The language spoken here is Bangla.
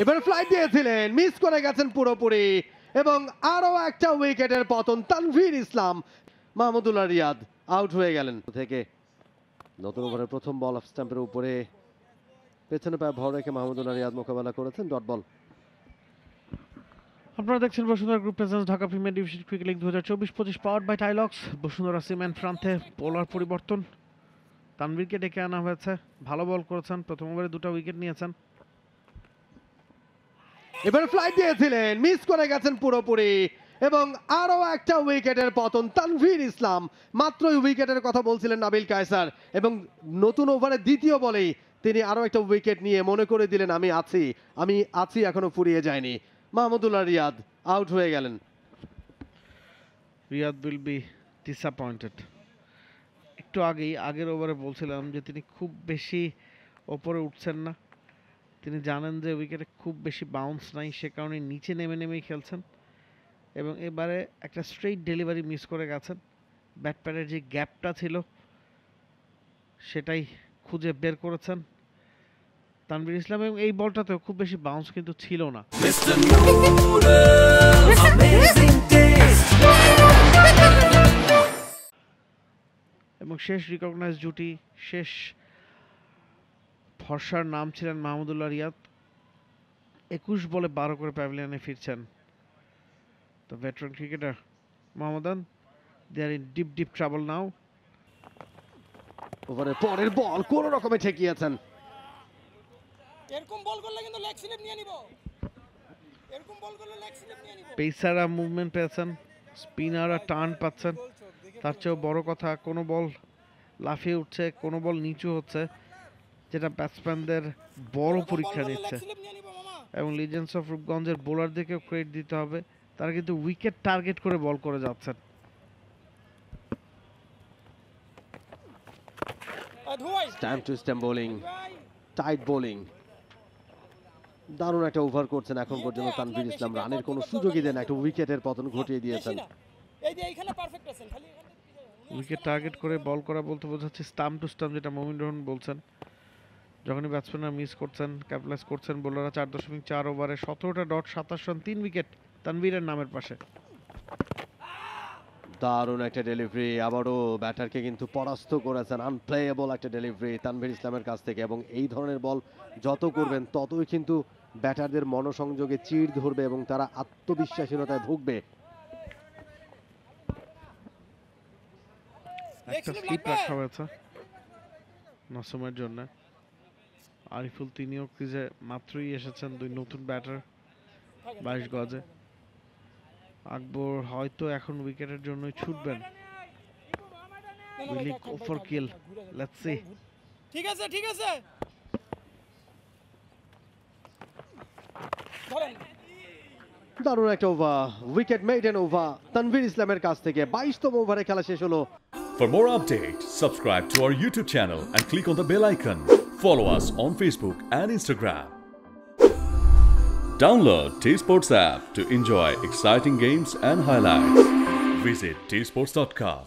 এবার ফ্লাইট দিয়েছিলেন, মিস করে গেছেন পুরোপুরি এবং আরো একটা উইকেটের পতন। তানভীর ইসলাম, মাহমুদুল্লাহ রিয়াদ আউট হয়ে গেলেন থেকে। নতুন ওভারের প্রথম বল অফ স্টাম্পের উপরে পেছনে পায়ে ভর রেখে মাহমুদুল্লাহ রিয়াদ মোকাবেলা করেছেন, ডট বল। আপনারা দেখছেন Bashundhara group presents Dhaka premier division cricket league 2024-25 powered by Tilex. Bashundhara cement প্রান্তে বোলার পরিবর্তন, তানভীরকে ডেকে আনা হয়েছে। ভালো বল করেছেন, প্রথম ওভারে 2টা উইকেট নিয়েছেন। এবার ফ্লাইট দিয়েছিলেন, মিস করে গেছেন পুরোপুরি এবং আরো একটা উইকেটের পতন। তানভীর ইসলাম, মাত্রই উইকেটের কথা বলছিলেন নাবিল কায়সার এবং নতুন ওভারের দ্বিতীয় বলেই তিনি আরো একটা উইকেট নিয়ে মনে করে দিলেন আমি আছি, এখনো ফুরিয়ে যায়নি। মাহমুদুল্লাহ রিয়াদ আউট হয়ে গেলেন। Riyad will be disappointed. একটু আগের ওভারে বলছিলাম যে তিনি খুব বেশি ওপরে উঠছেন না, তিনি জানেন যে উইকেটে খুব বেশি বাউন্স নাই, সে কারণে নিচে নেমেই খেলছেন এবং এবারে একটা স্ট্রেইট ডেলিভারি মিস করে গেছেন। ব্যাট প্যাডের যে গ্যাপটা ছিল সেটাই খুঁজে বের করেছেন তানভীর ইসলাম এবং এই বলটাতেও খুব বেশি বাউন্স কিন্তু ছিল না। এবং শেষ রিকগনাইজ জুটি, শেষ ভরসার নাম ছিলেন মাহমুদুল্লাহ রিয়াদ। 21 বলে 12 করে প্যাভিলিয়নে ফিরছেন তো ভেটারান ক্রিকেটার মোহাম্মদান। They are in deep trouble now. ওভারের পরের বল কোন রকমে ঠেকিয়েছেন। এরকম বল করলে কিন্তু লেগ স্লিপ নিয়ে নিব, এরকম বল করলে লেগ স্লিপ নিয়ে নিব। পেসাররা মুভমেন্ট পেয়েছেন, স্পিনাররা টার্ন পাচ্ছেন। তার চেয়েও বড় কথা, কোনো বল লাফিয়ে উঠছে, কোনো বল নিচু হচ্ছে, যেটা ব্যাটসম্যানদের বড় পরীক্ষা নিচ্ছে। এবং লিজেন্ডস অফ রূপগঞ্জের বোলারদেরকেও ক্রেডিট দিতে হবে, তারা কিন্তু উইকেট টার্গেট করে বল করে যাচ্ছেন। Stump to stump bowling, tight bowling, দারুণ একটা ওভার করছেন এখন পর্যন্ত তানভীর ইসলাম। রানের কোনো সুযোগই দেন, একটা উইকেটের পতন ঘটিয়ে দিয়েছেন। উইকেট টার্গেট করে বল করা বলতে বোঝাচ্ছে স্টাম্প টু স্টাম্প, যেটা মমিন রহমান বলছেন। যখনই ব্যাটসম্যানরা মিস করছেন, ক্যাপিটালাইজ করছেন, বোলাররা 4.4 ওভারে 17টা ডট, 27 রান, 3 উইকেট তানভীরের নামের পাশে। দারুণ একটা ডেলিভারি, আবারও ব্যাটারকে কিন্তু পরাস্ত করেছেন। আনপ্লেয়েবল একটা ডেলিভারি তানভীর ইসলামের কাছ থেকে এবং এই ধরনের বল যত করবেন ততই কিন্তু ব্যাটারদের মনোসংযোগে চিড় ধরবে এবং তারা আত্মবিশ্বাসীনতায় ভুগবে। একটা স্লিপ রাখা হয়েছে নাসুমের জন্য। আরিফুল তিনিও ক্রিজে মাত্রই এসেছেন, 2 নতুন ব্যাটার 22 গজে। আকবর হয়তো এখন উইকেটের জন্যই ছুটবেন। Will go for kill, let's see. ঠিক আছে দারুণ একটা over, wicket maiden over Tanvir ইসলামের কাছ থেকে। 22তম ওভারে খেলা শেষ হলো। For more updates, subscribe to our YouTube channel and click on the bell icon. Follow us on Facebook and Instagram. Download T-Sports app to enjoy exciting games and highlights. Visit tsports.com.